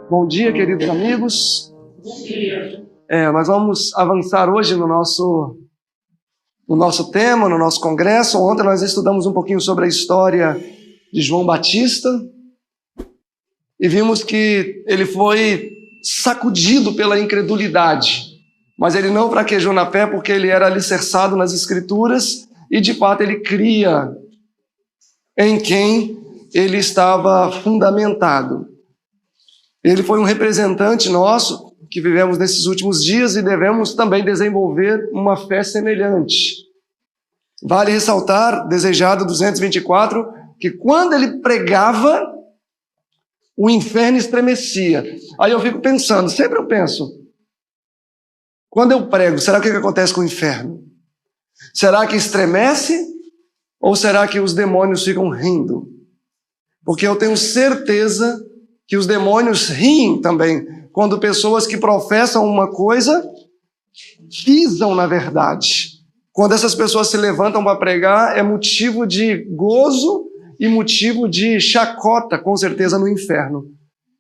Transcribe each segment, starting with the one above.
Bom dia, queridos amigos. Nós vamos avançar hoje no nosso tema, no nosso congresso. Ontem nós estudamos um pouquinho sobre a história de João Batista e vimos que ele foi sacudido pela incredulidade, mas ele não fraquejou na fé porque ele era alicerçado nas Escrituras e de fato ele cria em quem ele estava fundamentado. Ele foi um representante nosso que vivemos nesses últimos dias e devemos também desenvolver uma fé semelhante. Vale ressaltar, Desejado 224, que quando ele pregava, o inferno estremecia. Aí eu fico pensando, sempre eu penso, quando eu prego, será que acontece com o inferno? Será que estremece ou será que os demônios ficam rindo? Porque eu tenho certeza que os demônios riem também quando pessoas que professam uma coisa pisam na verdade. Quando essas pessoas se levantam para pregar, é motivo de gozo e motivo de chacota, com certeza, no inferno.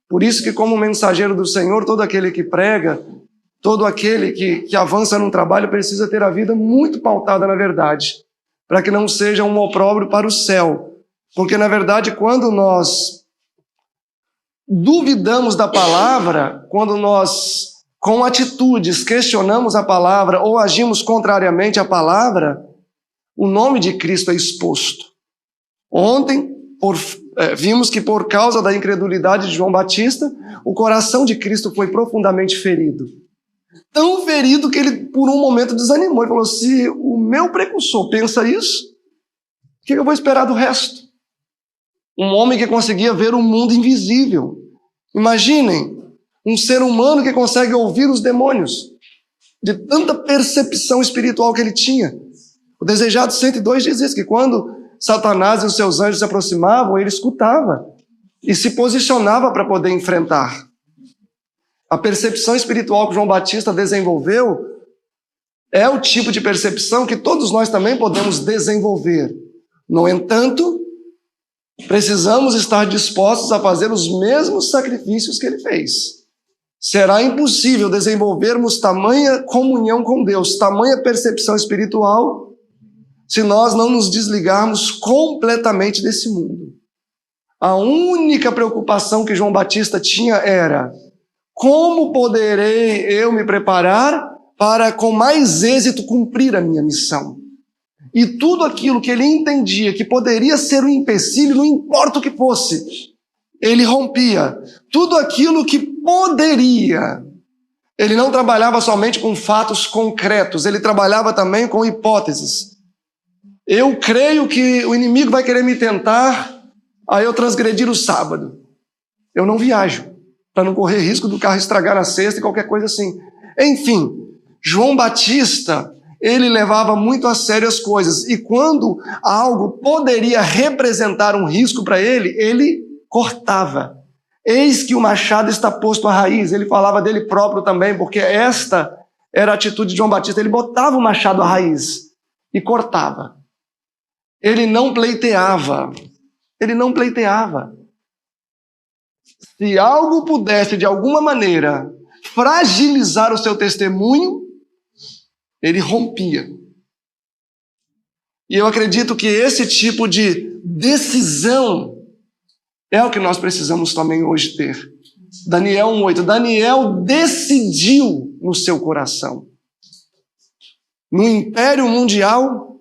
Por isso que, como mensageiro do Senhor, todo aquele que prega, todo aquele que avança num trabalho precisa ter a vida muito pautada na verdade, para que não seja um opróbrio para o céu. Porque, na verdade, quando nós duvidamos da palavra, quando nós, com atitudes, questionamos a palavra ou agimos contrariamente à palavra, o nome de Cristo é exposto. Ontem, vimos que por causa da incredulidade de João Batista, o coração de Cristo foi profundamente ferido. Tão ferido que ele, por um momento, desanimou e falou, se o meu precursor pensa isso, o que eu vou esperar do resto? Um homem que conseguia ver o mundo invisível. Imaginem, um ser humano que consegue ouvir os demônios, de tanta percepção espiritual que ele tinha. O Desejado 102 diz isso, que quando Satanás e os seus anjos se aproximavam, ele escutava e se posicionava para poder enfrentar. A percepção espiritual que João Batista desenvolveu é o tipo de percepção que todos nós também podemos desenvolver. No entanto, precisamos estar dispostos a fazer os mesmos sacrifícios que ele fez. Será impossível desenvolvermos tamanha comunhão com Deus, tamanha percepção espiritual, se nós não nos desligarmos completamente desse mundo. A única preocupação que João Batista tinha era: como poderei eu me preparar para com mais êxito cumprir a minha missão? E tudo aquilo que ele entendia que poderia ser um empecilho, não importa o que fosse, ele rompia. Tudo aquilo que poderia. Ele não trabalhava somente com fatos concretos, ele trabalhava também com hipóteses. Eu creio que o inimigo vai querer me tentar a eu transgredir o sábado. Eu não viajo, para não correr risco do carro estragar na sexta e qualquer coisa assim. Enfim, João Batista, ele levava muito a sério as coisas. E quando algo poderia representar um risco para ele, ele cortava. Eis que o machado está posto à raiz. Ele falava dele próprio também, porque esta era a atitude de João Batista. Ele botava o machado à raiz e cortava. Ele não pleiteava. Ele não pleiteava. Se algo pudesse, de alguma maneira, fragilizar o seu testemunho, ele rompia. E eu acredito que esse tipo de decisão é o que nós precisamos também hoje ter. Daniel 1:8. Daniel decidiu no seu coração. No império mundial,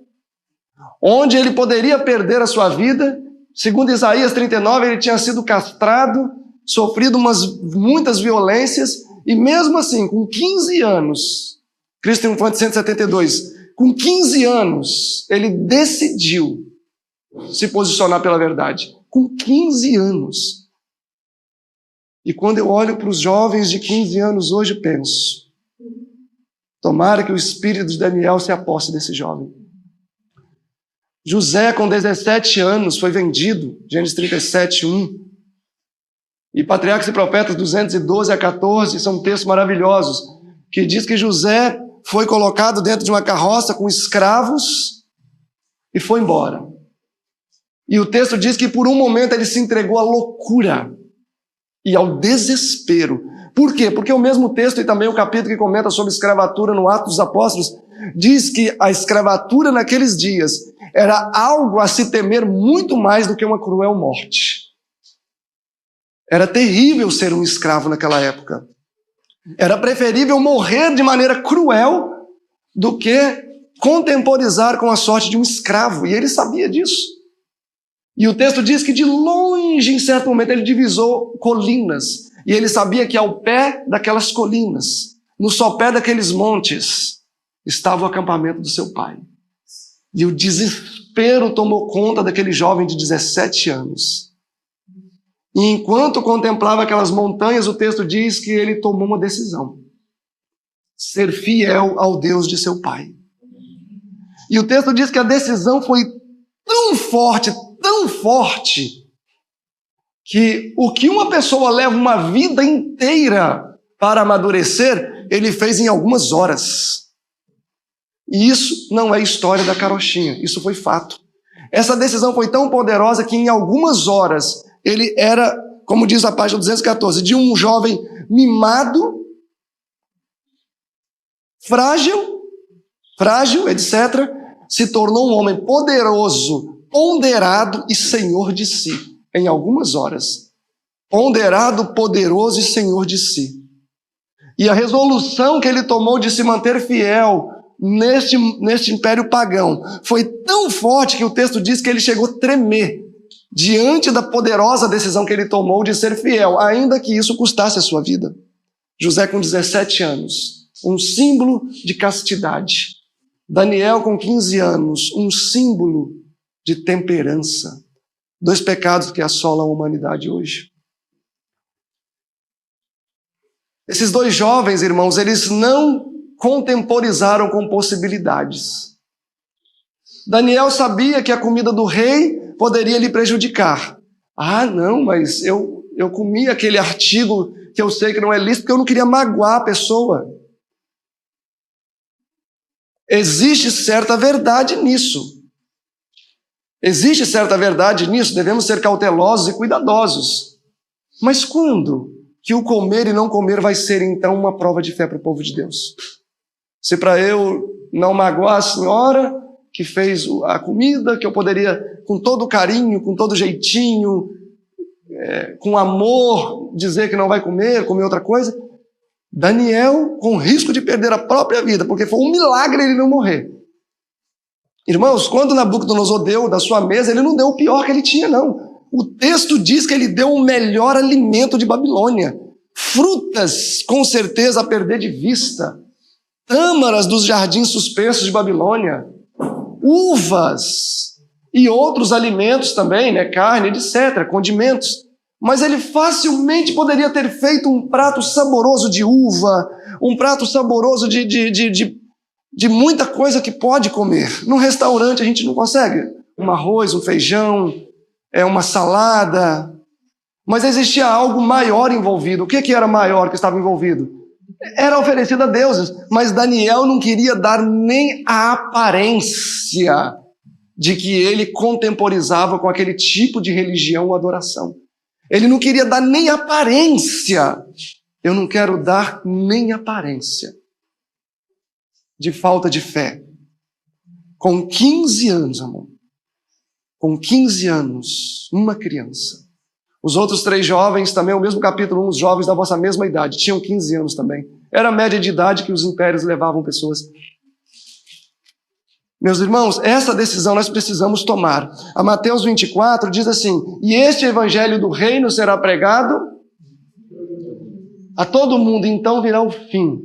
onde ele poderia perder a sua vida, segundo Isaías 39, ele tinha sido castrado, sofrido muitas violências, e mesmo assim, com 15 anos, Cristo Triunfante 172, com 15 anos, ele decidiu se posicionar pela verdade. Com 15 anos. E quando eu olho para os jovens de 15 anos hoje, penso, tomara que o espírito de Daniel se aposse desse jovem. José, com 17 anos, foi vendido, Gênesis 37:1. E Patriarcas e Profetas 212-14 são textos maravilhosos, que diz que José foi colocado dentro de uma carroça com escravos e foi embora. E o texto diz que por um momento ele se entregou à loucura. e ao desespero. Por quê? Porque o mesmo texto e também o capítulo que comenta sobre escravatura no Atos dos Apóstolos diz que a escravatura naqueles dias era algo a se temer muito mais do que uma cruel morte. Era terrível ser um escravo naquela época. Era preferível morrer de maneira cruel do que contemporizar com a sorte de um escravo. E ele sabia disso. E o texto diz que de longe, em certo momento, ele divisou colinas. E ele sabia que ao pé daquelas colinas, no sopé daqueles montes, estava o acampamento do seu pai. E o desespero tomou conta daquele jovem de 17 anos. E enquanto contemplava aquelas montanhas, o texto diz que ele tomou uma decisão: ser fiel ao Deus de seu pai. E o texto diz que a decisão foi tão forte, que o que uma pessoa leva uma vida inteira para amadurecer, ele fez em algumas horas. E isso não é história da carochinha, isso foi fato. Essa decisão foi tão poderosa que em algumas horas ele era, como diz a página 214, de um jovem mimado, frágil, etc., se tornou um homem poderoso, ponderado e senhor de si, em algumas horas. Ponderado, poderoso e senhor de si. E a resolução que ele tomou de se manter fiel neste império pagão foi tão forte que o texto diz que ele chegou a tremer diante da poderosa decisão que ele tomou de ser fiel, ainda que isso custasse a sua vida. José com 17 anos, um símbolo de castidade. Daniel com 15 anos, um símbolo de temperança. 2 pecados que assolam a humanidade hoje. Esses 2 jovens, irmãos, eles não contemporizaram com possibilidades. Daniel sabia que a comida do rei poderia lhe prejudicar. Ah, não, mas eu comi aquele artigo que eu sei que não é lícito porque eu não queria magoar a pessoa. Existe certa verdade nisso. Devemos ser cautelosos e cuidadosos. Mas quando que o comer e não comer vai ser, então, uma prova de fé para o povo de Deus? Se para eu não magoar a senhora que fez a comida, que eu poderia, com todo carinho, com todo jeitinho, com amor, dizer que não vai comer outra coisa, Daniel, com risco de perder a própria vida, porque foi um milagre ele não morrer. Irmãos, quando Nabucodonosor deu da sua mesa, ele não deu o pior que ele tinha, não. O texto diz que ele deu o melhor alimento de Babilônia. Frutas, com certeza, a perder de vista. Tâmaras dos jardins suspensos de Babilônia. Uvas e outros alimentos também, carne, etc., condimentos. Mas ele facilmente poderia ter feito um prato saboroso de uva, um prato saboroso de muita coisa que pode comer. Num restaurante a gente não consegue. Um arroz, um feijão, uma salada. Mas existia algo maior envolvido. O que era maior que estava envolvido? Era oferecido a deuses. Mas Daniel não queria dar nem a aparência de que ele contemporizava com aquele tipo de religião ou adoração. Ele não queria dar nem aparência. Eu não quero dar nem aparência de falta de fé. Com 15 anos, amor. Com 15 anos, uma criança. Os outros 3 jovens, também o mesmo capítulo 1, os jovens da vossa mesma idade, tinham 15 anos também. Era a média de idade que os impérios levavam pessoas. Meus irmãos, essa decisão nós precisamos tomar. A Mateus 24 diz assim: e este evangelho do reino será pregado a todo mundo, então virá o fim.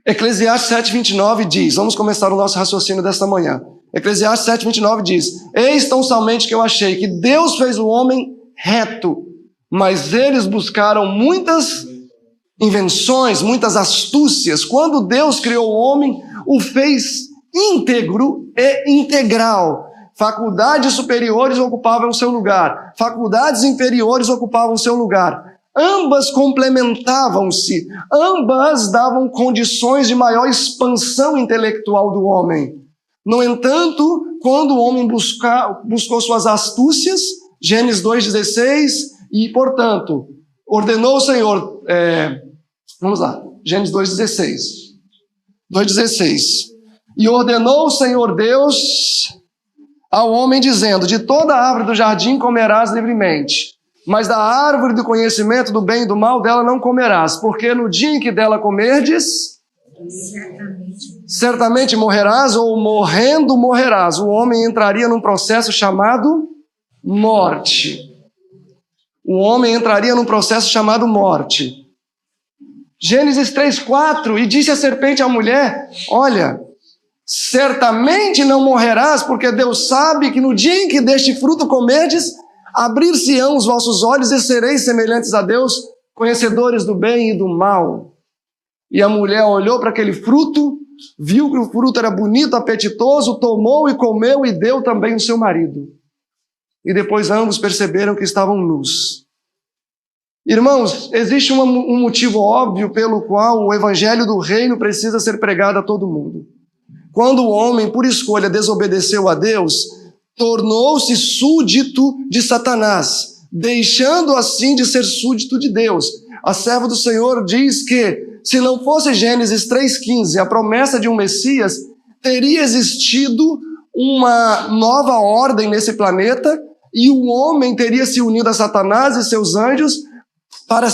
Eclesiastes 7:29 diz, vamos começar o nosso raciocínio desta manhã. Eclesiastes 7:29 diz: eis tão somente que eu achei que Deus fez o homem reto, mas eles buscaram muitas invenções, muitas astúcias. Quando Deus criou o homem, o fez íntegro e integral. Faculdades superiores ocupavam o seu lugar, faculdades inferiores ocupavam o seu lugar. Ambas complementavam-se, ambas davam condições de maior expansão intelectual do homem. No entanto, quando o homem buscou suas astúcias, Gênesis 2,16, E, portanto, ordenou o Senhor... vamos lá, Gênesis 2,16. 2,16. E ordenou o Senhor Deus ao homem, dizendo: de toda árvore do jardim comerás livremente, mas da árvore do conhecimento do bem e do mal dela não comerás, porque no dia em que dela comerdes, certamente morrerás, ou morrendo morrerás. O homem entraria num processo chamado morte. O homem entraria num processo chamado morte. Gênesis 3:4, e disse a serpente à mulher: olha, certamente não morrerás, porque Deus sabe que no dia em que deste fruto comerdes, abrir-se-ão os vossos olhos e sereis semelhantes a Deus, conhecedores do bem e do mal. E a mulher olhou para aquele fruto, viu que o fruto era bonito, apetitoso, tomou e comeu e deu também ao seu marido. E depois ambos perceberam que estavam nus. Irmãos, existe um motivo óbvio pelo qual o evangelho do reino precisa ser pregado a todo mundo. Quando o homem, por escolha, desobedeceu a Deus, tornou-se súdito de Satanás, deixando assim de ser súdito de Deus. A serva do Senhor diz que, se não fosse Gênesis 3,15, a promessa de um Messias, teria existido uma nova ordem nesse planeta e o homem teria se unido a Satanás e seus anjos para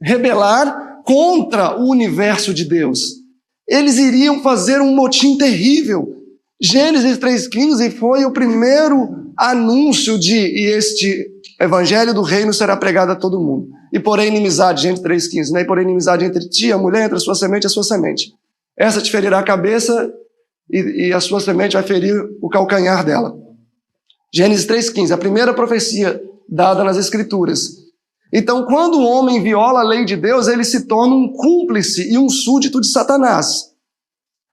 rebelar contra o universo de Deus. Eles iriam fazer um motim terrível. Gênesis 3,15 foi o primeiro anúncio e este evangelho do reino será pregado a todo mundo. E porém inimizade, Gênesis 3,15, né? E porém inimizade entre ti e a mulher, entre a sua semente e a sua semente. Essa te ferirá a cabeça e a sua semente vai ferir o calcanhar dela. Gênesis 3,15, a primeira profecia dada nas Escrituras. Então, quando o homem viola a lei de Deus, ele se torna um cúmplice e um súdito de Satanás.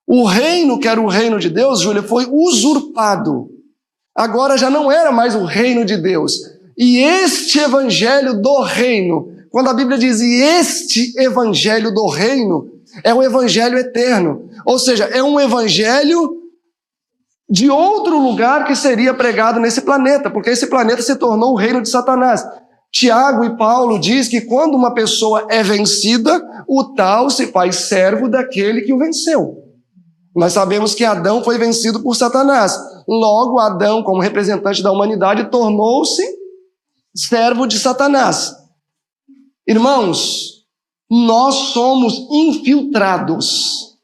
O reino, que era o reino de Deus, Júlia, foi usurpado. Agora já não era mais o reino de Deus. E este evangelho do reino, quando a Bíblia diz este evangelho do reino, é um evangelho eterno. Ou seja, é um evangelho de outro lugar que seria pregado nesse planeta, porque esse planeta se tornou o reino de Satanás. Tiago e Paulo diz que quando uma pessoa é vencida, o tal se faz servo daquele que o venceu. Nós sabemos que Adão foi vencido por Satanás. Logo, Adão, como representante da humanidade, tornou-se servo de Satanás. Irmãos, nós somos infiltrados.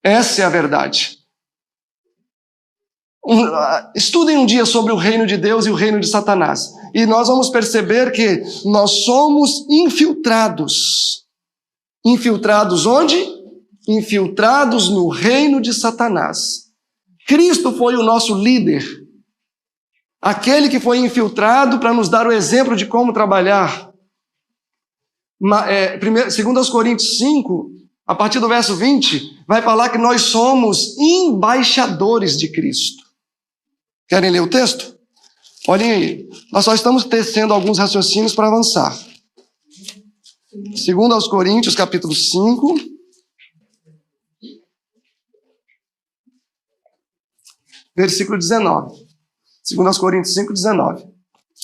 Essa é a verdade. Estudem um dia sobre o reino de Deus e o reino de Satanás. E nós vamos perceber que nós somos infiltrados. Infiltrados onde? Infiltrados no reino de Satanás. Cristo foi o nosso líder. Aquele que foi infiltrado para nos dar o exemplo de como trabalhar. 2 Coríntios 5, a partir do verso 20, vai falar que nós somos embaixadores de Cristo. Querem ler o texto? Olhem aí. Nós só estamos tecendo alguns raciocínios para avançar. 2 Coríntios, capítulo 5. Versículo 19. 2 Coríntios 5, 19.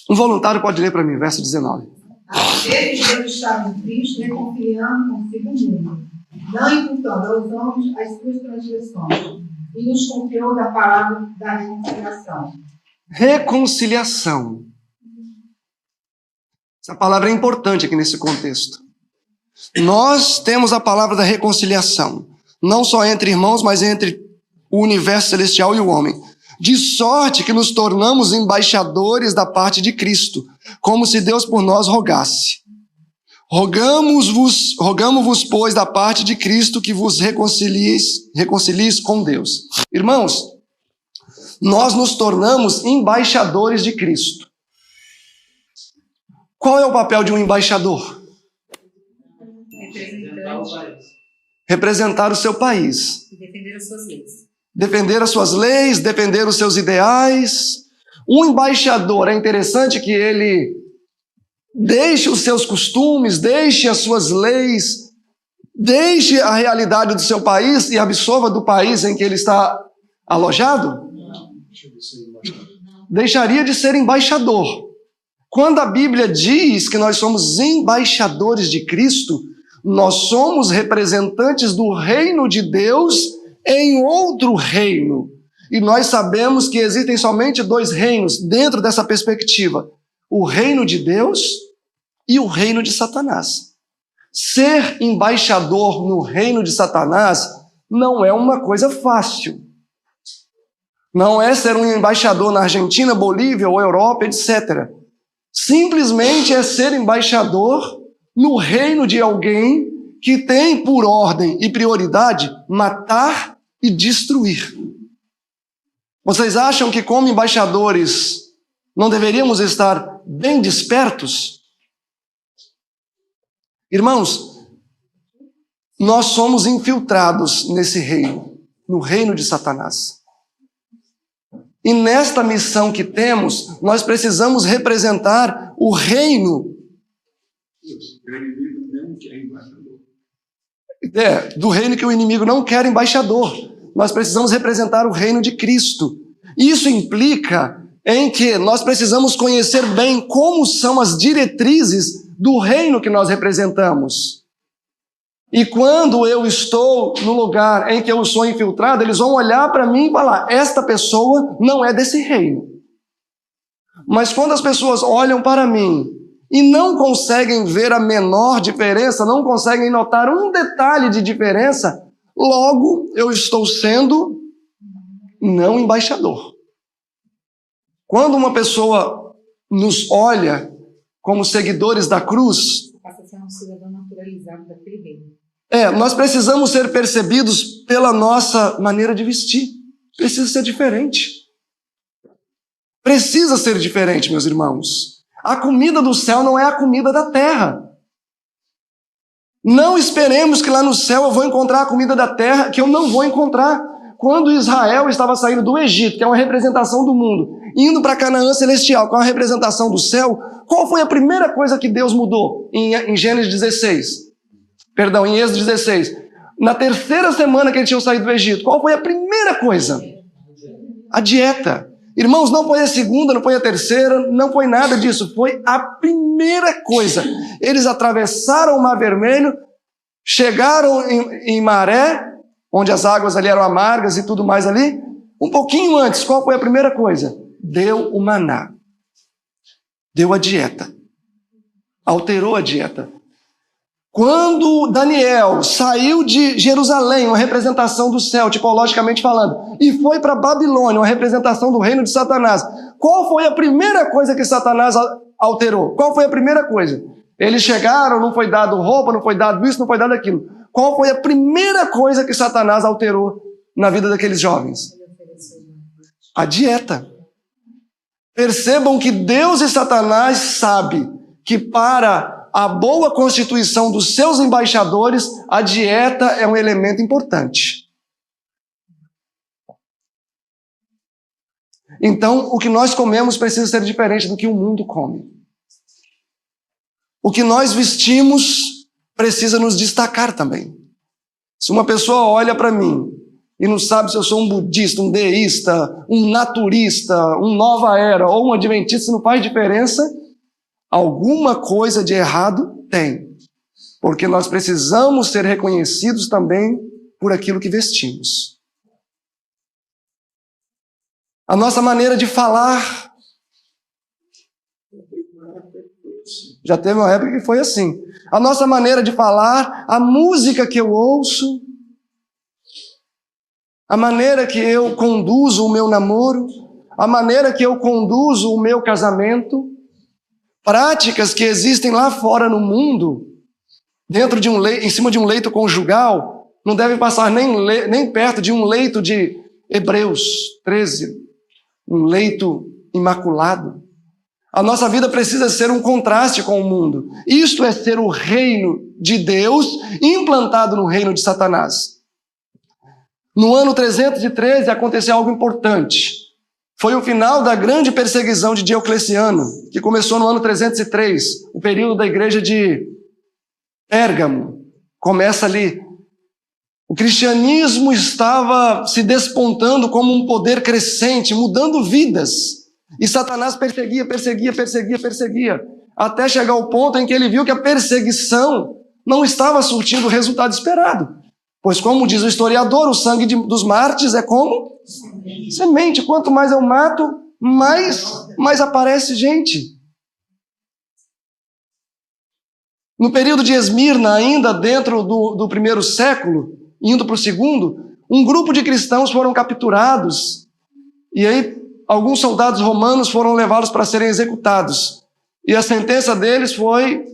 Um voluntário pode ler para mim, verso 19. Aqueles que estavam em Cristo, reconciliando consigo mesmo, não imputando aos homens as suas transgressões, e nos confiou da palavra da reconciliação. Reconciliação. Essa palavra é importante aqui nesse contexto. Nós temos a palavra da reconciliação, não só entre irmãos, mas entre o universo celestial e o homem. De sorte que nos tornamos embaixadores da parte de Cristo, como se Deus por nós rogasse. Rogamo-vos, pois, da parte de Cristo, que vos reconcilieis com Deus. Irmãos, nós nos tornamos embaixadores de Cristo. Qual é o papel de um embaixador? Representar o seu país. E defender as suas leis. Defender as suas leis, defender os seus ideais. Um embaixador, é interessante que ele deixe os seus costumes, deixe as suas leis, deixe a realidade do seu país e absorva do país em que ele está alojado. Deixaria de ser embaixador. Quando a Bíblia diz que nós somos embaixadores de Cristo, nós somos representantes do reino de Deus em outro reino. E nós sabemos que existem somente dois reinos dentro dessa perspectiva: o reino de Deus e o reino de Satanás. Ser embaixador no reino de Satanás não é uma coisa fácil. Não é ser um embaixador na Argentina, Bolívia ou Europa, etc. Simplesmente é ser embaixador no reino de alguém que tem por ordem e prioridade matar e destruir. Vocês acham que como embaixadores não deveríamos estar bem despertos? Irmãos, nós somos infiltrados nesse reino, no reino de Satanás. E nesta missão que temos, nós precisamos representar o reino do reino que o inimigo não quer embaixador. Nós precisamos representar o reino de Cristo. Isso implica em que nós precisamos conhecer bem como são as diretrizes do reino que nós representamos. E quando eu estou no lugar em que eu sou infiltrado, eles vão olhar para mim e falar: esta pessoa não é desse reino. Mas quando as pessoas olham para mim e não conseguem ver a menor diferença, não conseguem notar um detalhe de diferença, logo eu estou sendo não embaixador. Quando uma pessoa nos olha como seguidores da cruz, passa a ser um cidadão naturalizado daquele reino. Nós precisamos ser percebidos pela nossa maneira de vestir. Precisa ser diferente. Precisa ser diferente, meus irmãos. A comida do céu não é a comida da terra. Não esperemos que lá no céu eu vou encontrar a comida da terra, que eu não vou encontrar. Quando Israel estava saindo do Egito, que é uma representação do mundo, indo para Canaã celestial, que é uma representação do céu, qual foi a primeira coisa que Deus mudou em Gênesis 16? Perdão, em Êxodo 16. Na terceira semana que eles tinham saído do Egito, qual foi a primeira coisa? A dieta. Irmãos, não foi a segunda, não foi a terceira, não foi nada disso. Foi a primeira coisa. Eles atravessaram o Mar Vermelho, chegaram em Maré, onde as águas ali eram amargas e tudo mais ali. Um pouquinho antes, qual foi a primeira coisa? Deu o maná. Deu a dieta. Alterou a dieta. Quando Daniel saiu de Jerusalém, uma representação do céu, tipologicamente falando, e foi para Babilônia, uma representação do reino de Satanás, qual foi a primeira coisa que Satanás alterou? Qual foi a primeira coisa? Eles chegaram, não foi dado roupa, não foi dado isso, não foi dado aquilo. Qual foi a primeira coisa que Satanás alterou na vida daqueles jovens? A dieta. Percebam que Deus e Satanás sabem que para a boa constituição dos seus embaixadores, a dieta é um elemento importante. Então, o que nós comemos precisa ser diferente do que o mundo come. O que nós vestimos precisa nos destacar também. Se uma pessoa olha para mim e não sabe se eu sou um budista, um deísta, um naturista, um nova era ou um adventista, não faz diferença. Alguma coisa de errado tem, porque nós precisamos ser reconhecidos também por aquilo que vestimos. A nossa maneira de falar, já teve uma época que foi assim. A nossa maneira de falar, a música que eu ouço, a maneira que eu conduzo o meu namoro, a maneira que eu conduzo o meu casamento, práticas que existem lá fora no mundo, dentro de em cima de um leito conjugal, não devem passar nem perto de um leito de Hebreus 13, um leito imaculado. A nossa vida precisa ser um contraste com o mundo. Isto é ser o reino de Deus implantado no reino de Satanás. No ano 313 aconteceu algo importante. Foi o final da grande perseguição de Diocleciano, que começou no ano 303, o período da igreja de Pérgamo. Começa ali. O cristianismo estava se despontando como um poder crescente, mudando vidas. E Satanás perseguia, até chegar ao ponto em que ele viu que a perseguição não estava surtindo o resultado esperado. Pois, como diz o historiador, o sangue dos mártires é como semente. Quanto mais eu mato, mais aparece gente. No período de Esmirna, ainda dentro do primeiro século, indo para o segundo, um grupo de cristãos foram capturados. E aí, alguns soldados romanos foram levados para serem executados. E a sentença deles foi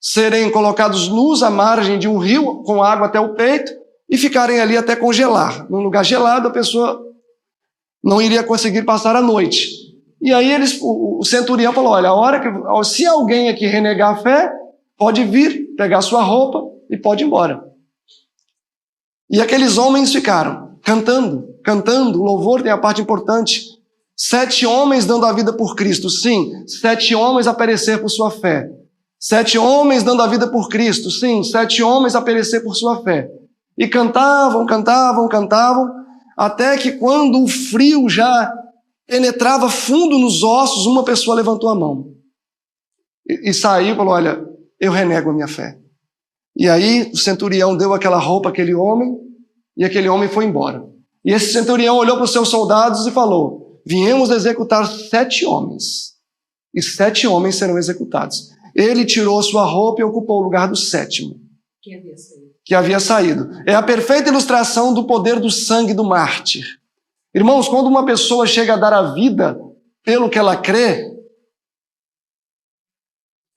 serem colocados nus à margem de um rio, com água até o peito, e ficarem ali até congelar. Num lugar gelado, a pessoa não iria conseguir passar a noite. E aí o centurião falou, olha, se alguém aqui renegar a fé, pode vir, pegar sua roupa e pode ir embora. E aqueles homens ficaram cantando, o louvor tem a parte importante. 7 homens dando a vida por Cristo, sim, 7 homens a perecer por sua fé. 7 homens dando a vida por Cristo, sim, 7 homens a perecer por sua fé. E cantavam, até que quando o frio já penetrava fundo nos ossos, uma pessoa levantou a mão. E saiu e falou, olha, eu renego a minha fé. E aí o centurião deu aquela roupa àquele homem, e aquele homem foi embora. E esse centurião olhou para os seus soldados e falou, viemos executar 7 homens, e 7 homens serão executados. Ele tirou sua roupa e ocupou o lugar do 7º. Que havia saído. É a perfeita ilustração do poder do sangue do mártir. Irmãos, quando uma pessoa chega a dar a vida pelo que ela crê,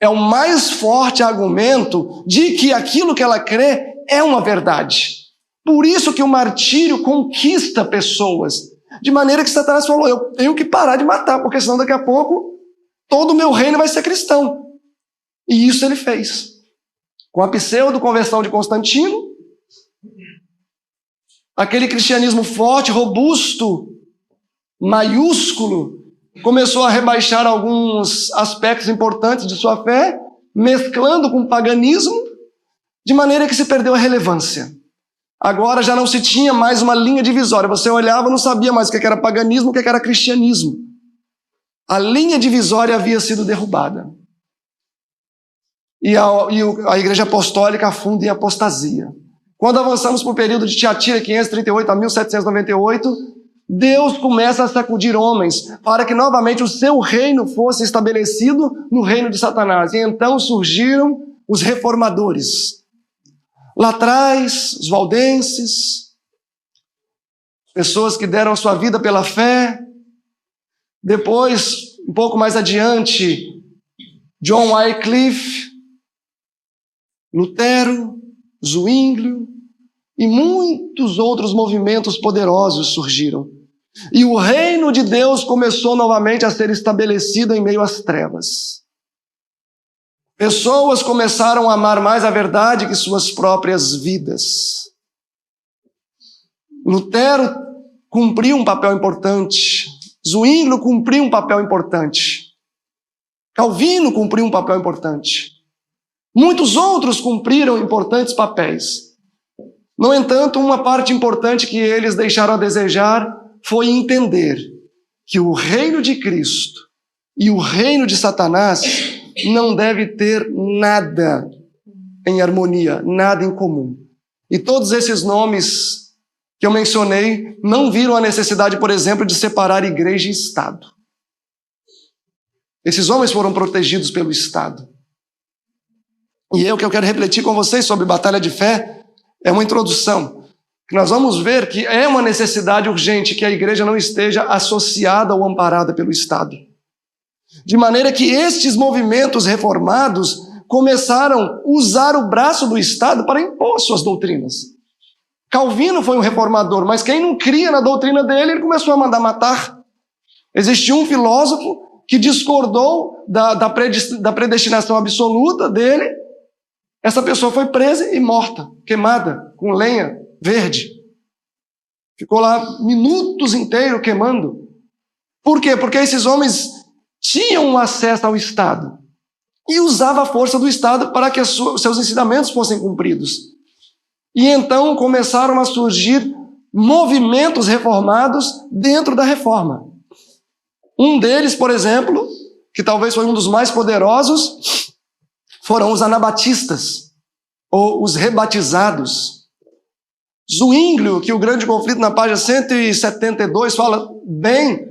é o mais forte argumento de que aquilo que ela crê é uma verdade. Por isso que o martírio conquista pessoas. De maneira que Satanás falou, eu tenho que parar de matar, porque senão daqui a pouco todo o meu reino vai ser cristão. E isso ele fez. Com a pseudo-conversão de Constantino, aquele cristianismo forte, robusto, maiúsculo, começou a rebaixar alguns aspectos importantes de sua fé, mesclando com o paganismo, de maneira que se perdeu a relevância. Agora já não se tinha mais uma linha divisória. Você olhava e não sabia mais o que era paganismo, o que era cristianismo. A linha divisória havia sido derrubada. E a Igreja Apostólica afunda em apostasia. Quando avançamos para o período de Tiatira, 538 a 1798, Deus começa a sacudir homens para que novamente o seu reino fosse estabelecido no reino de Satanás. E então surgiram os reformadores. Lá atrás, os valdenses, pessoas que deram a sua vida pela fé. Depois, um pouco mais adiante, John Wycliffe, Lutero, Zwinglio e muitos outros movimentos poderosos surgiram. E o reino de Deus começou novamente a ser estabelecido em meio às trevas. Pessoas começaram a amar mais a verdade que suas próprias vidas. Lutero cumpriu um papel importante. Zwinglio cumpriu um papel importante. Calvino cumpriu um papel importante. Muitos outros cumpriram importantes papéis. No entanto, uma parte importante que eles deixaram a desejar foi entender que o reino de Cristo e o reino de Satanás não deve ter nada em harmonia, nada em comum. E todos esses nomes que eu mencionei não viram a necessidade, por exemplo, de separar igreja e Estado. Esses homens foram protegidos pelo Estado. E o que eu quero refletir com vocês sobre batalha de fé é uma introdução. Que nós vamos ver que é uma necessidade urgente que a igreja não esteja associada ou amparada pelo Estado. De maneira que estes movimentos reformados começaram a usar o braço do Estado para impor suas doutrinas. Calvino foi um reformador, mas quem não cria na doutrina dele, ele começou a mandar matar. Existiu um filósofo que discordou da predestinação absoluta dele. Essa pessoa foi presa e morta, queimada, com lenha verde. Ficou lá minutos inteiros queimando. Por quê? Porque esses homens tinham acesso ao Estado e usavam a força do Estado para que seus ensinamentos fossem cumpridos. E então começaram a surgir movimentos reformados dentro da reforma. Um deles, por exemplo, que talvez foi um dos mais poderosos, foram os anabatistas, ou os rebatizados. Zwinglio, que o Grande Conflito na página 172 fala bem,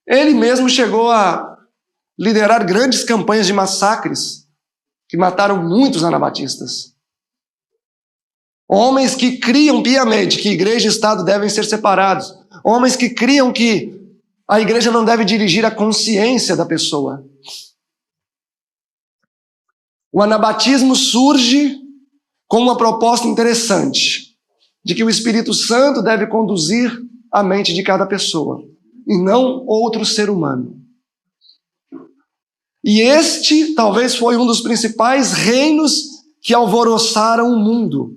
ele mesmo chegou a liderar grandes campanhas de massacres, que mataram muitos anabatistas. Homens que criam piamente que igreja e Estado devem ser separados. Homens que criam que a igreja não deve dirigir a consciência da pessoa. O anabatismo surge com uma proposta interessante, de que o Espírito Santo deve conduzir a mente de cada pessoa, e não outro ser humano. E este talvez foi um dos principais reinos que alvoroçaram o mundo.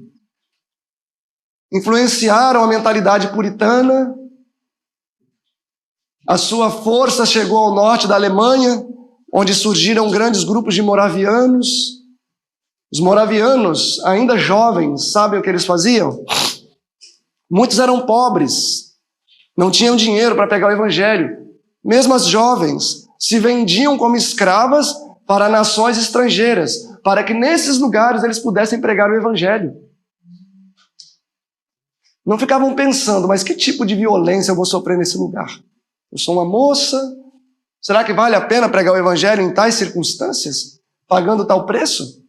Influenciaram a mentalidade puritana. A sua força chegou ao norte da Alemanha, onde surgiram grandes grupos de moravianos. Os moravianos, ainda jovens, sabem o que eles faziam? Muitos eram pobres, não tinham dinheiro para pegar o evangelho. Mesmo as jovens se vendiam como escravas para nações estrangeiras, para que nesses lugares eles pudessem pregar o evangelho. Não ficavam pensando, mas que tipo de violência eu vou sofrer nesse lugar? Eu sou uma moça, será que vale a pena pregar o evangelho em tais circunstâncias, pagando tal preço?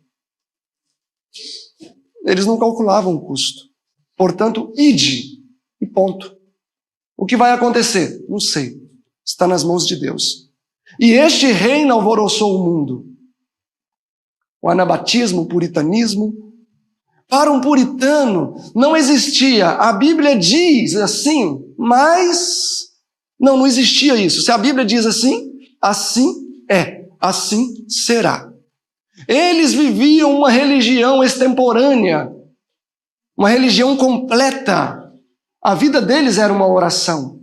Eles não calculavam o custo. Portanto, ide, e ponto. O que vai acontecer? Não sei. Está nas mãos de Deus. E este reino alvoroçou o mundo. O anabatismo, o puritanismo. Para um puritano, não existia. A Bíblia diz assim, mas não existia isso. Se a Bíblia diz assim, assim é, assim será. Eles viviam uma religião extemporânea, uma religião completa. A vida deles era uma oração.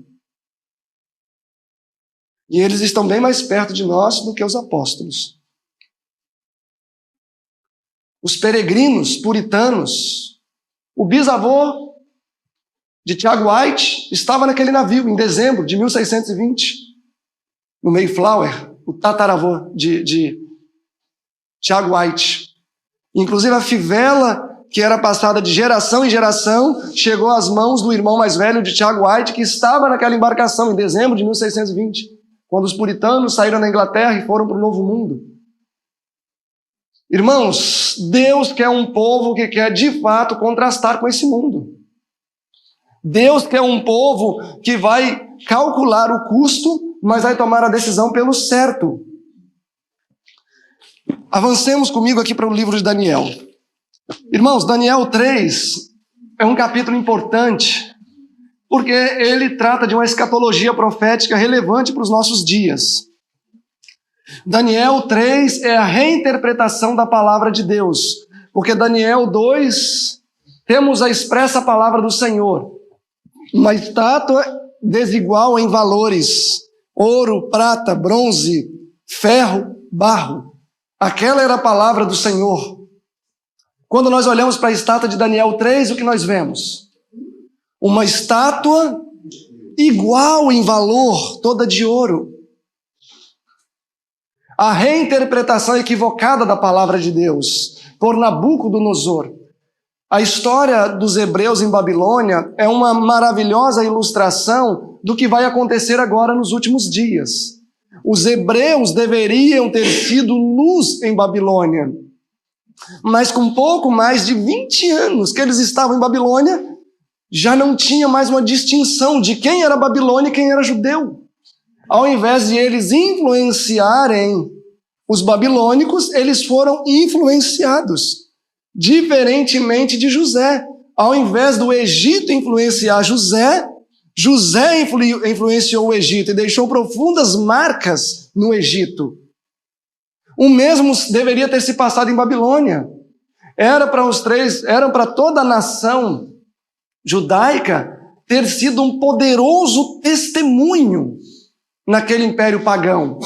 E eles estão bem mais perto de nós do que os apóstolos. Os peregrinos puritanos, o bisavô de Tiago White estava naquele navio em dezembro de 1620, no Mayflower, o tataravô de Tiago White. Inclusive a fivela que era passada de geração em geração, chegou às mãos do irmão mais velho de Tiago White, que estava naquela embarcação em dezembro de 1620, quando os puritanos saíram da Inglaterra e foram para o Novo Mundo. Irmãos, Deus quer um povo que quer de fato contrastar com esse mundo. Deus quer um povo que vai calcular o custo, mas vai tomar a decisão pelo certo. Avancemos comigo aqui para o livro de Daniel. Irmãos, Daniel 3 é um capítulo importante, porque ele trata de uma escatologia profética relevante para os nossos dias. Daniel 3 é a reinterpretação da palavra de Deus, porque Daniel 2 temos a expressa palavra do Senhor, uma estátua desigual em valores, ouro, prata, bronze, ferro, barro. Aquela era a palavra do Senhor. Quando nós olhamos para a estátua de Daniel 3, o que nós vemos? Uma estátua igual em valor, toda de ouro. A reinterpretação equivocada da palavra de Deus por Nabucodonosor. A história dos hebreus em Babilônia é uma maravilhosa ilustração do que vai acontecer agora nos últimos dias. Os hebreus deveriam ter sido luz em Babilônia, mas com pouco mais de 20 anos que eles estavam em Babilônia, já não tinha mais uma distinção de quem era Babilônia e quem era judeu. Ao invés de eles influenciarem os babilônicos, eles foram influenciados, diferentemente de José. Ao invés do Egito influenciar José, José influenciou o Egito e deixou profundas marcas no Egito. O mesmo deveria ter se passado em Babilônia. Era para toda a nação judaica ter sido um poderoso testemunho naquele império pagão.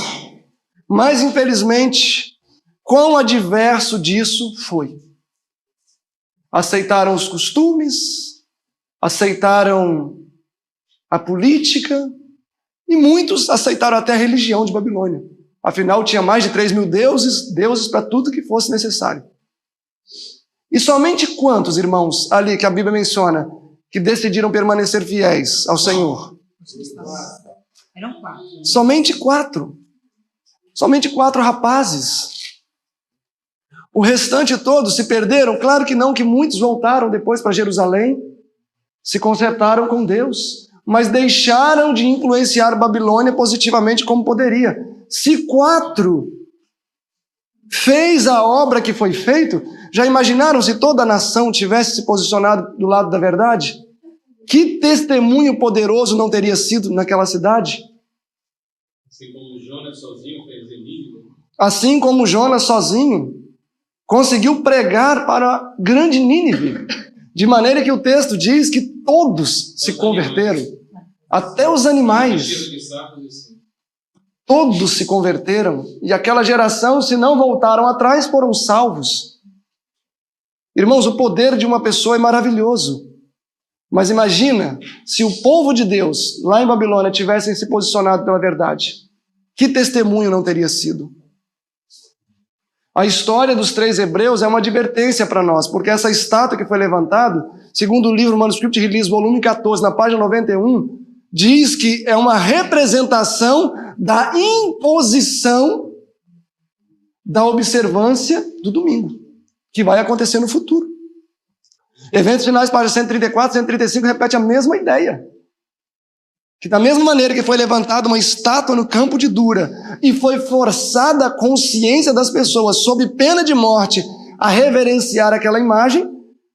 Mas, infelizmente, quão adverso disso foi. Aceitaram os costumes, aceitaram a política, E muitos aceitaram até a religião de Babilônia. Afinal, tinha mais de 3.000 deuses para tudo que fosse necessário. E somente quantos, irmãos, ali que a Bíblia menciona, que decidiram permanecer fiéis ao Senhor? Eram 4. Somente 4. Somente 4 rapazes. O restante todos se perderam? Claro que não, que muitos voltaram depois para Jerusalém, se consertaram com Deus, mas deixaram de influenciar Babilônia positivamente como poderia. Se 4 fez a obra que foi feita, já imaginaram se toda a nação tivesse se posicionado do lado da verdade? Que testemunho poderoso não teria sido naquela cidade? Assim como Jonas sozinho fez em Nínive. Assim como Jonas sozinho conseguiu pregar para a grande Nínive, de maneira que o texto diz que todos se converteram, até os animais. Todos se converteram, e aquela geração, se não voltaram atrás, foram salvos. Irmãos, o poder de uma pessoa é maravilhoso. Mas imagina se o povo de Deus, lá em Babilônia, tivessem se posicionado pela verdade. Que testemunho não teria sido? A história dos 3 hebreus é uma advertência para nós, porque essa estátua que foi levantada, segundo o livro Manuscript Release, volume 14, na página 91, diz que é uma representação da imposição da observância do domingo, que vai acontecer no futuro. Eventos Finais, página 134, 135, repete a mesma ideia. Que da mesma maneira que foi levantada uma estátua no campo de Dura e foi forçada a consciência das pessoas, sob pena de morte, a reverenciar aquela imagem,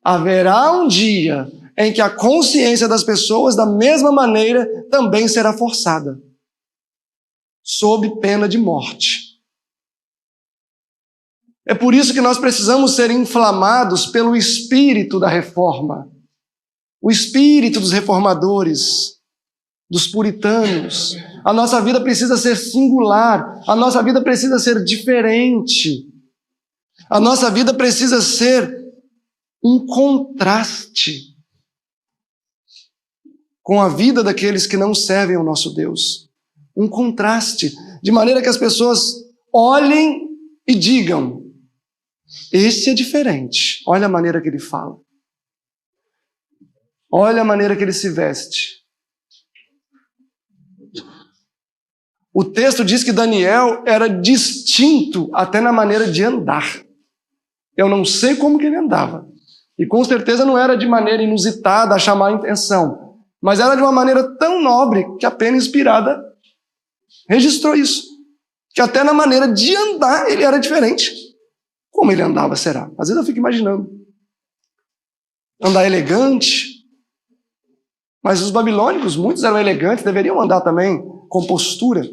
haverá um dia em que a consciência das pessoas, da mesma maneira, também será forçada, sob pena de morte. É por isso que nós precisamos ser inflamados pelo espírito da reforma, o espírito dos reformadores, dos puritanos. A nossa vida precisa ser singular, a nossa vida precisa ser diferente, a nossa vida precisa ser um contraste com a vida daqueles que não servem ao nosso Deus. Um contraste, de maneira que as pessoas olhem e digam: esse é diferente, olha a maneira que ele fala, olha a maneira que ele se veste. O texto diz que Daniel era distinto até na maneira de andar. Eu não sei como que ele andava, e com certeza não era de maneira inusitada a chamar a atenção, mas era de uma maneira tão nobre que a pena inspirada registrou isso, que até na maneira de andar ele era diferente. Como ele andava, será? Às vezes eu fico imaginando. Andar elegante. Mas os babilônicos, muitos eram elegantes, deveriam andar também com postura.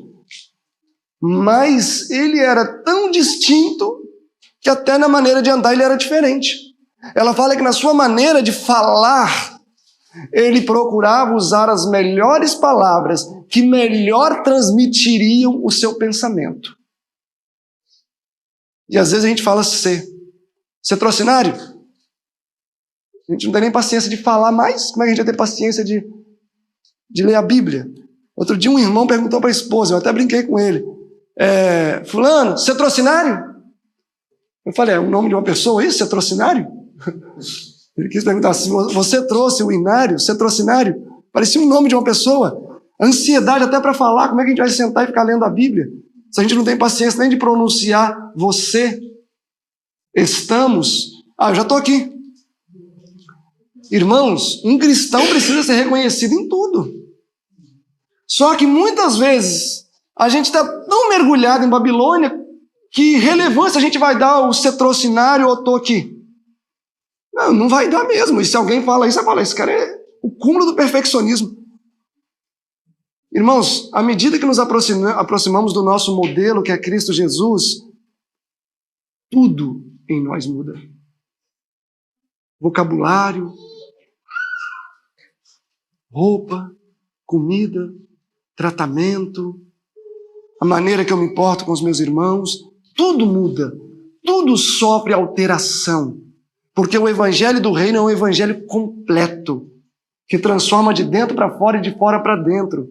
Mas ele era tão distinto que até na maneira de andar ele era diferente. Ela fala que na sua maneira de falar, ele procurava usar as melhores palavras que melhor transmitiriam o seu pensamento. E às vezes a gente fala ser trocinário. A gente não tem nem paciência de falar mais. Como é que a gente vai ter paciência de ler a Bíblia? Outro dia um irmão perguntou para a esposa, eu até brinquei com ele: fulano, você é trocinário? Eu falei: é o nome de uma pessoa isso, cetrocinário? Ele quis perguntar assim: você trouxe o inário, cetrocinário? Parecia um nome de uma pessoa. Ansiedade até para falar, como é que a gente vai sentar e ficar lendo a Bíblia? Se a gente não tem paciência nem de pronunciar você, estamos... eu já estou aqui. Irmãos, um cristão precisa ser reconhecido em tudo. Só que muitas vezes a gente está tão mergulhado em Babilônia que relevância a gente vai dar ao cetrocinário ou estou aqui? Não vai dar mesmo. E se alguém fala isso, você fala: esse cara é o cúmulo do perfeccionismo. Irmãos, à medida que nos aproximamos do nosso modelo, que é Cristo Jesus, tudo em nós muda. Vocabulário, roupa, comida, tratamento, a maneira que eu me importo com os meus irmãos, tudo muda, tudo sofre alteração, porque o evangelho do reino é um evangelho completo, que transforma de dentro para fora e de fora para dentro,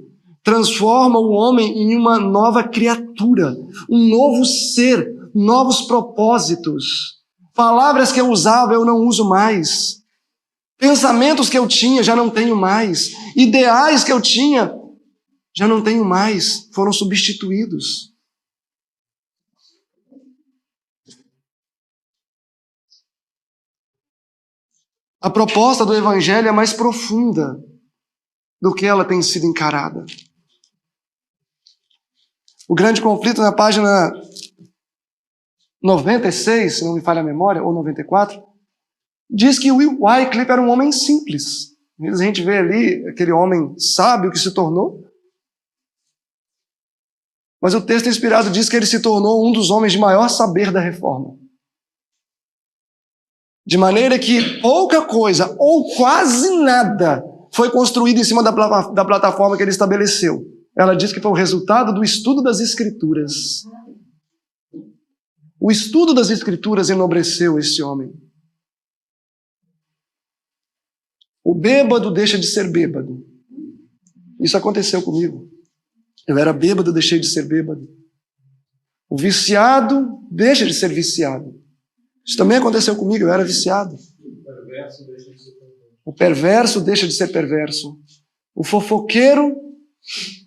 transforma o homem em uma nova criatura, um novo ser, novos propósitos. Palavras que eu usava, eu não uso mais. Pensamentos que eu tinha, já não tenho mais. Ideais que eu tinha, já não tenho mais. Foram substituídos. A proposta do Evangelho é mais profunda do que ela tem sido encarada. O grande conflito, na página 96, se não me falha a memória, ou 94, diz que Wycliffe era um homem simples. A gente vê ali aquele homem sábio que se tornou. Mas o texto inspirado diz que ele se tornou um dos homens de maior saber da Reforma. De maneira que pouca coisa, ou quase nada, foi construído em cima da plataforma que ele estabeleceu. Ela diz que foi o resultado do estudo das Escrituras. O estudo das Escrituras enobreceu esse homem. O bêbado deixa de ser bêbado. Isso aconteceu comigo. Eu era bêbado, deixei de ser bêbado. O viciado deixa de ser viciado. Isso também aconteceu comigo, eu era viciado. O perverso deixa de ser perverso. O fofoqueiro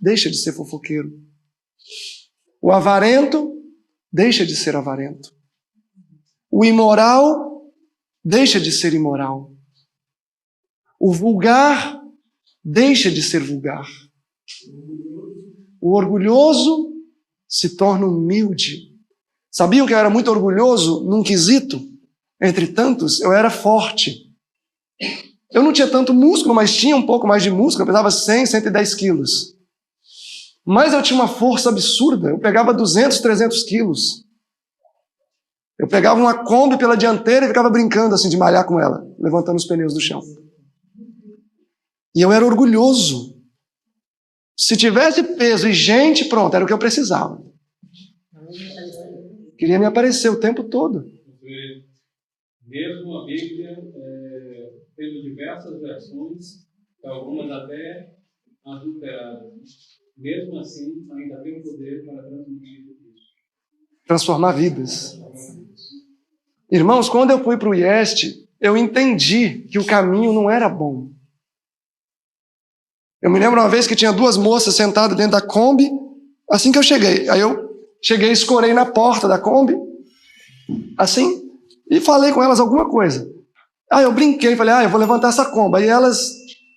deixa de ser fofoqueiro. O avarento deixa de ser avarento. O imoral deixa de ser imoral. O vulgar deixa de ser vulgar. O orgulhoso se torna humilde. Sabiam que eu era muito orgulhoso num quesito? Entre tantos, eu era forte. Eu não tinha tanto músculo, mas tinha um pouco mais de músculo. Eu pesava 100, 110 quilos. Mas eu tinha uma força absurda. Eu pegava 200, 300 quilos. Eu pegava uma Kombi pela dianteira e ficava brincando assim de malhar com ela, levantando os pneus do chão. E eu era orgulhoso. Se tivesse peso e gente, pronto, era o que eu precisava. Queria me aparecer o tempo todo. Mesmo a Bíblia, tendo diversas versões, algumas até adulteradas. Mesmo assim, ainda tem o poder para transmitir isso. Transformar vidas. Irmãos, quando eu fui para o IEST, eu entendi que o caminho não era bom. Eu me lembro uma vez que tinha 2 moças sentadas dentro da Kombi, assim que eu cheguei. Aí eu cheguei, escorei na porta da Kombi, assim, e falei com elas alguma coisa. Aí eu brinquei, falei, eu vou levantar essa Kombi. Aí elas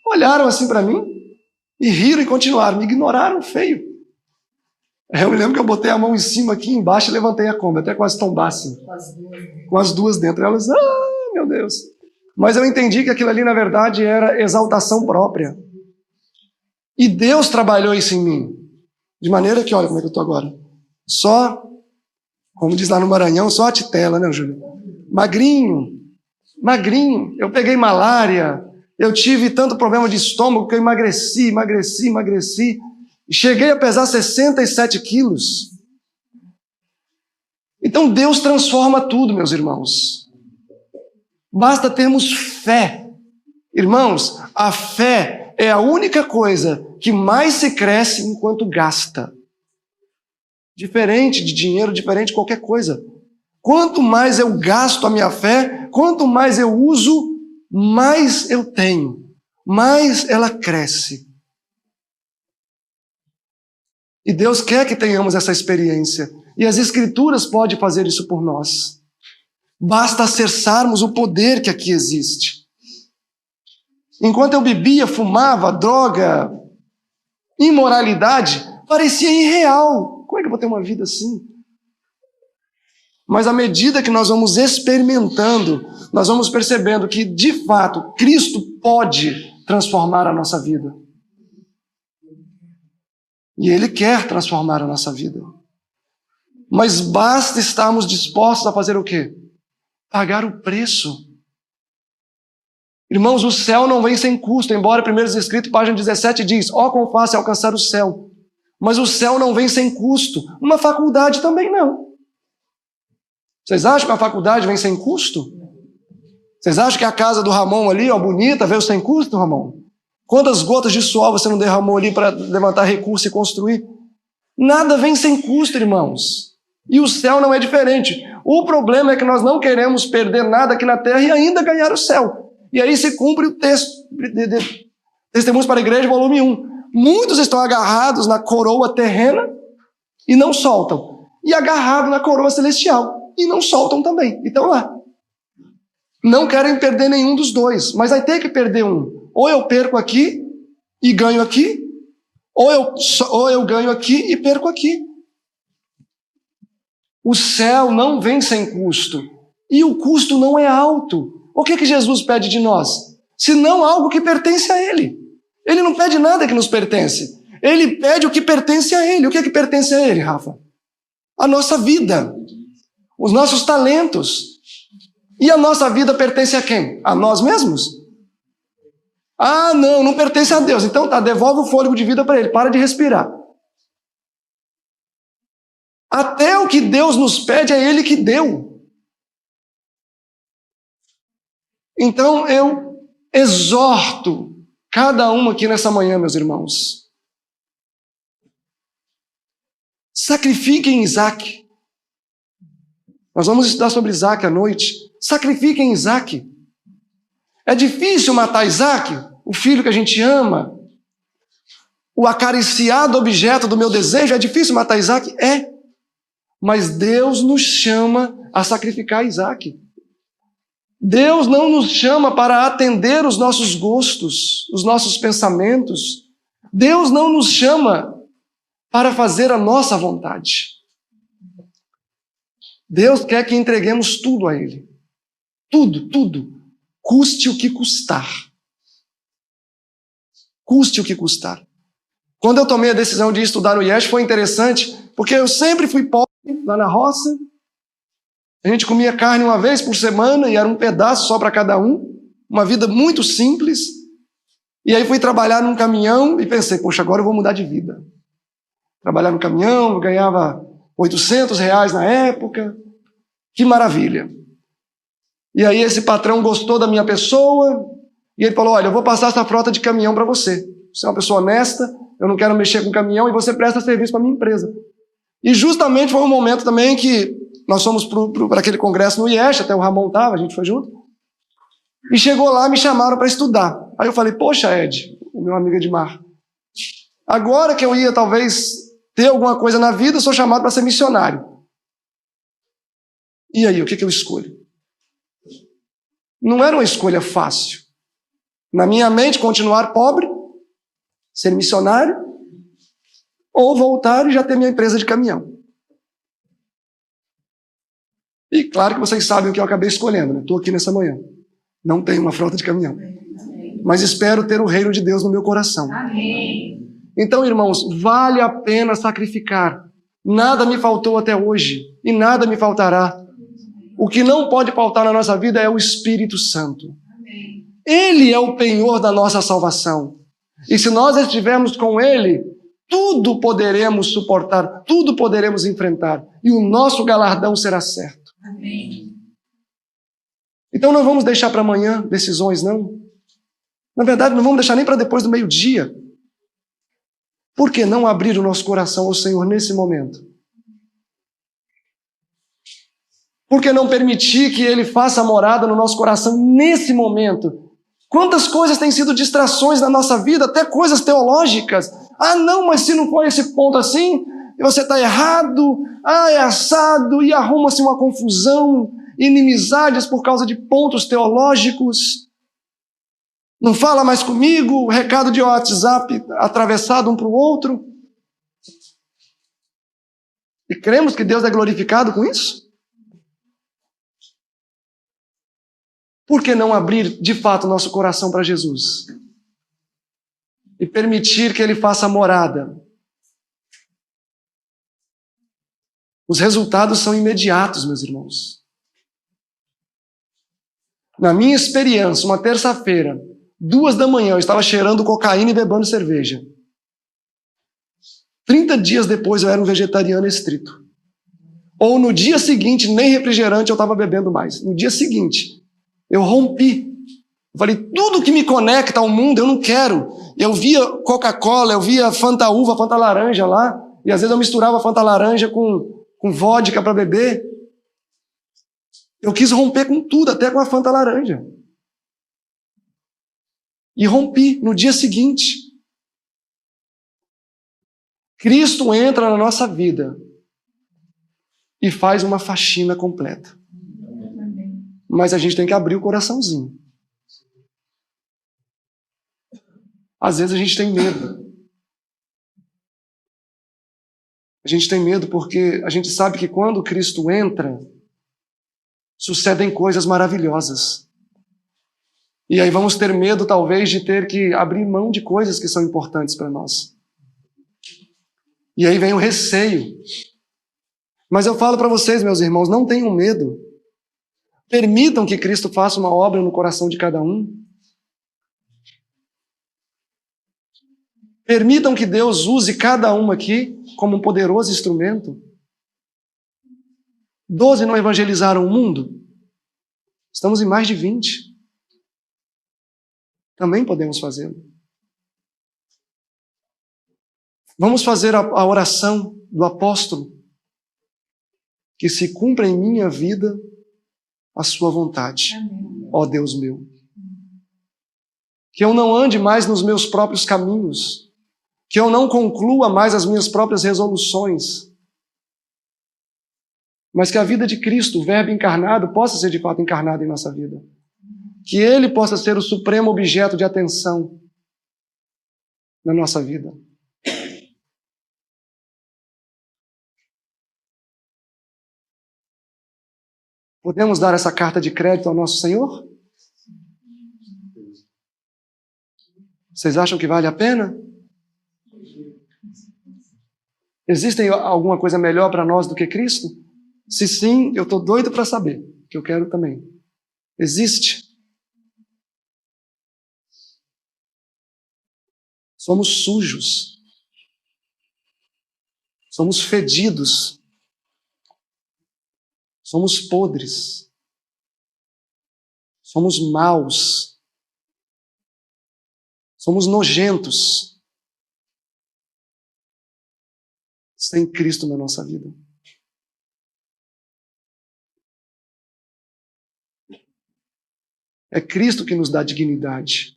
olharam assim para mim, e riram e continuaram, me ignoraram feio. Aí eu me lembro que eu botei a mão em cima aqui, embaixo, e levantei a Kombi, até quase tombar assim. Com as duas dentro. Elas, meu Deus. Mas eu entendi que aquilo ali, na verdade, era exaltação própria. E Deus trabalhou isso em mim. De maneira que, olha como é que eu estou agora. Só, como diz lá no Maranhão, só a titela, né, Júlio? Magrinho. Eu peguei malária. Eu tive tanto problema de estômago que eu emagreci. E cheguei a pesar 67 quilos. Então Deus transforma tudo, meus irmãos. Basta termos fé. Irmãos, a fé é a única coisa que mais se cresce enquanto gasta. Diferente de dinheiro, diferente de qualquer coisa. Quanto mais eu gasto a minha fé, quanto mais eu uso, mais eu tenho. Mais ela cresce. E Deus quer que tenhamos essa experiência. E as Escrituras podem fazer isso por nós. Basta acessarmos o poder que aqui existe. Enquanto eu bebia, fumava, droga, imoralidade, parecia irreal. Como é que eu vou ter uma vida assim? Mas à medida que nós vamos experimentando, nós vamos percebendo que, de fato, Cristo pode transformar a nossa vida. E Ele quer transformar a nossa vida. Mas basta estarmos dispostos a fazer o quê? Pagar o preço. Irmãos, o céu não vem sem custo, embora Primeiros Escritos, página 17, diz, com fácil alcançar o céu. Mas o céu não vem sem custo. Uma faculdade também não. Vocês acham que a faculdade vem sem custo? Vocês acham que a casa do Ramon ali, bonita, veio sem custo, Ramon? Quantas gotas de suor você não derramou ali para levantar recurso e construir? Nada vem sem custo, irmãos. E o céu não é diferente. O problema é que nós não queremos perder nada aqui na terra e ainda ganhar o céu. E aí se cumpre o texto de Testemunhos para a Igreja, volume 1. Muitos estão agarrados na coroa terrena e não soltam. E agarrados na coroa celestial e não soltam também. E estão lá. Não querem perder nenhum dos dois, mas vai ter que perder um. Ou eu perco aqui e ganho aqui, ou eu ganho aqui e perco aqui. O céu não vem sem custo. E o custo não é alto. O que Jesus pede de nós? Senão algo que pertence a Ele. Ele não pede nada que nos pertence. Ele pede o que pertence a Ele. O que pertence a Ele, Rafa? A nossa vida. Os nossos talentos. E a nossa vida pertence a quem? A nós mesmos? Ah, não pertence a Deus. Então tá, devolve o fôlego de vida para Ele. Para de respirar. Até o que Deus nos pede é Ele que deu. Então eu exorto cada um aqui nessa manhã, meus irmãos. Sacrifiquem Isaac. Nós vamos estudar sobre Isaac à noite. Sacrifiquem Isaac. É difícil matar Isaac, o filho que a gente ama, o acariciado objeto do meu desejo. É difícil matar Isaac? É. Mas Deus nos chama a sacrificar Isaac. Deus não nos chama para atender os nossos gostos, os nossos pensamentos. Deus não nos chama para fazer a nossa vontade. Deus quer que entreguemos tudo a Ele. Tudo, tudo. Custe o que custar. Custe o que custar. Quando eu tomei a decisão de estudar o IES, foi interessante, porque eu sempre fui pobre lá na roça. A gente comia carne uma vez por semana e era um pedaço só para cada um. Uma vida muito simples. E aí fui trabalhar num caminhão e pensei, poxa, agora eu vou mudar de vida. Trabalhar no caminhão, eu ganhava R$800 na época. Que maravilha. E aí esse patrão gostou da minha pessoa e ele falou, olha, eu vou passar essa frota de caminhão para você. Você é uma pessoa honesta, eu não quero mexer com caminhão e você presta serviço para a minha empresa. E justamente foi um momento também que nós fomos para aquele congresso no IES, até o Ramon estava, a gente foi junto. E chegou lá, me chamaram para estudar. Aí eu falei, poxa, Ed, o meu amigo Edmar, agora que eu ia talvez ter alguma coisa na vida, eu sou chamado para ser missionário. E aí, o que eu escolho? Não era uma escolha fácil. Na minha mente, continuar pobre, ser missionário, ou voltar e já ter minha empresa de caminhão. E claro que vocês sabem o que eu acabei escolhendo, né? Estou aqui nessa manhã. Não tenho uma frota de caminhão. Mas espero ter o reino de Deus no meu coração. Amém. Então, irmãos, vale a pena sacrificar. Nada me faltou até hoje e nada me faltará. O que não pode faltar na nossa vida é o Espírito Santo. Amém. Ele é o penhor da nossa salvação. E se nós estivermos com Ele, tudo poderemos suportar, tudo poderemos enfrentar. E o nosso galardão será certo. Amém. Então não vamos deixar para amanhã decisões, não. Na verdade, não vamos deixar nem para depois do meio-dia. Por que não abrir o nosso coração ao Senhor nesse momento? Por que não permitir que Ele faça morada no nosso coração nesse momento? Quantas coisas têm sido distrações na nossa vida, até coisas teológicas. Ah, não, mas se não for esse ponto assim, você está errado, é assado, e arruma-se uma confusão, inimizades por causa de pontos teológicos. Não fala mais comigo, recado de WhatsApp atravessado um para o outro. E cremos que Deus é glorificado com isso? Por que não abrir de fato nosso coração para Jesus? E permitir que Ele faça morada? Os resultados são imediatos, meus irmãos. Na minha experiência, uma terça-feira, 2h eu estava cheirando cocaína e bebendo cerveja. 30 dias depois eu era um vegetariano estrito. Ou no dia seguinte, nem refrigerante eu estava bebendo mais. No dia seguinte, eu rompi Eu falei, tudo que me conecta ao mundo eu não quero. Eu via Coca-Cola, eu via Fanta Uva, Fanta Laranja lá, e às vezes eu misturava Fanta Laranja com vodka para beber. Eu quis romper com tudo, até com a Fanta Laranja. E rompi no dia seguinte. Cristo entra na nossa vida e faz uma faxina completa. Mas a gente tem que abrir o coraçãozinho. Às vezes a gente tem medo. A gente tem medo porque a gente sabe que quando Cristo entra, sucedem coisas maravilhosas. E aí vamos ter medo, talvez, de ter que abrir mão de coisas que são importantes para nós. E aí vem o receio. Mas eu falo para vocês, meus irmãos, não tenham medo. Permitam que Cristo faça uma obra no coração de cada um. Permitam que Deus use cada um aqui como um poderoso instrumento. 12 não evangelizaram o mundo? Estamos em mais de 20. Também podemos fazê-lo. Vamos fazer a oração do apóstolo. Que se cumpra em minha vida a sua vontade, ó Deus meu. Que eu não ande mais nos meus próprios caminhos. Que eu não conclua mais as minhas próprias resoluções. Mas que a vida de Cristo, o Verbo encarnado, possa ser de fato encarnado em nossa vida. Que Ele possa ser o supremo objeto de atenção na nossa vida. Podemos dar essa carta de crédito ao nosso Senhor? Vocês acham que vale a pena? Existe alguma coisa melhor para nós do que Cristo? Se sim, eu estou doido para saber, que eu quero também. Existe? Somos sujos. Somos fedidos. Somos podres. Somos maus. Somos nojentos. Sem Cristo na nossa vida. É Cristo que nos dá dignidade.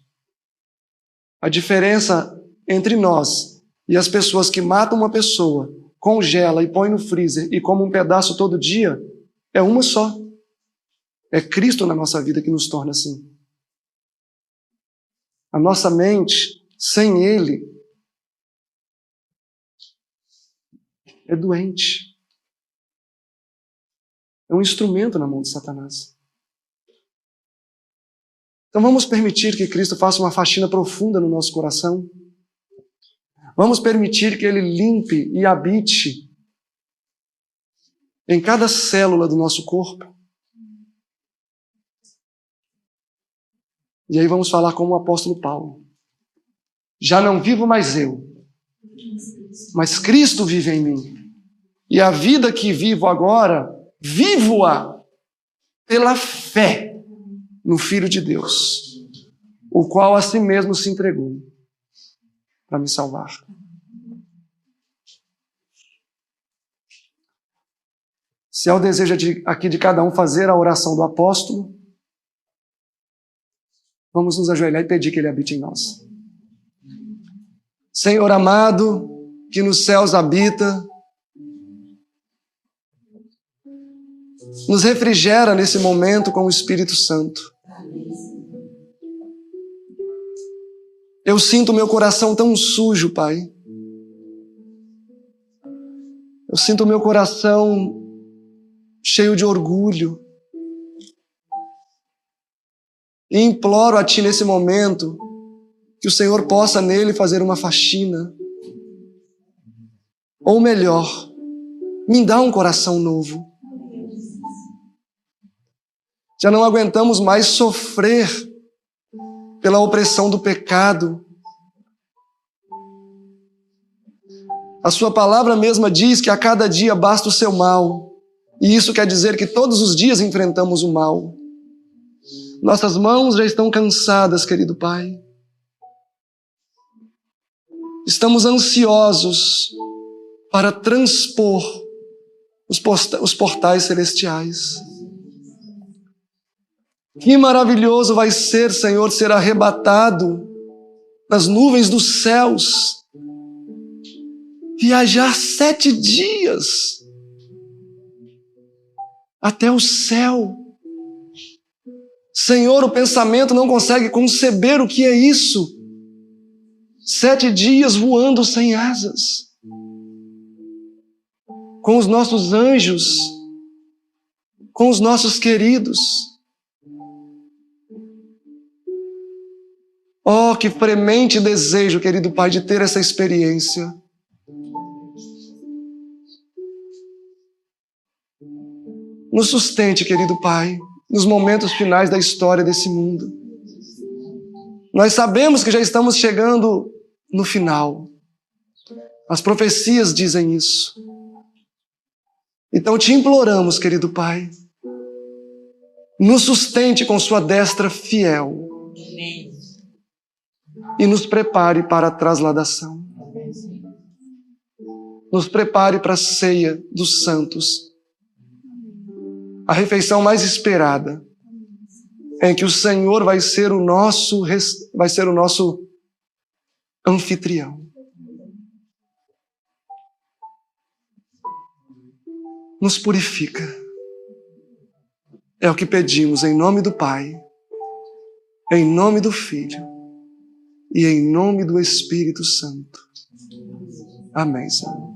A diferença entre nós e as pessoas que matam uma pessoa, congela e põe no freezer e come um pedaço todo dia, é uma só. É Cristo na nossa vida que nos torna assim. A nossa mente, sem Ele, é doente. É um instrumento na mão de Satanás. Então vamos permitir que Cristo faça uma faxina profunda no nosso coração. Vamos permitir que Ele limpe e habite em cada célula do nosso corpo. E aí vamos falar como o apóstolo Paulo. Já não vivo mais eu, mas Cristo vive em mim. E a vida que vivo agora, vivo-a pela fé no Filho de Deus, o qual a si mesmo se entregou para me salvar. Se é o desejo aqui de cada um fazer a oração do apóstolo, vamos nos ajoelhar e pedir que Ele habite em nós. Senhor amado, que nos céus habita, nos refrigera nesse momento com o Espírito Santo. Eu sinto meu coração tão sujo, Pai. Eu sinto meu coração cheio de orgulho. E imploro a Ti nesse momento que o Senhor possa nele fazer uma faxina. Ou melhor, me dá um coração novo. Já não aguentamos mais sofrer pela opressão do pecado. A sua palavra mesma diz que a cada dia basta o seu mal. E isso quer dizer que todos os dias enfrentamos o mal. Nossas mãos já estão cansadas, querido Pai. Estamos ansiosos para transpor os portais celestiais. Que maravilhoso vai ser, Senhor, ser arrebatado nas nuvens dos céus, viajar 7 dias até o céu. Senhor, o pensamento não consegue conceber o que é isso. 7 dias voando sem asas, com os nossos anjos, com os nossos queridos. Oh, que premente desejo, querido Pai, de ter essa experiência. Nos sustente, querido Pai, nos momentos finais da história desse mundo. Nós sabemos que já estamos chegando no final. As profecias dizem isso. Então te imploramos, querido Pai, nos sustente com sua destra fiel. E nos prepare para a trasladação. Nos prepare para a ceia dos santos. A refeição mais esperada, em que o Senhor vai ser o nosso anfitrião. Nos purifica. É o que pedimos em nome do Pai, em nome do Filho e em nome do Espírito Santo. Amém, Senhor.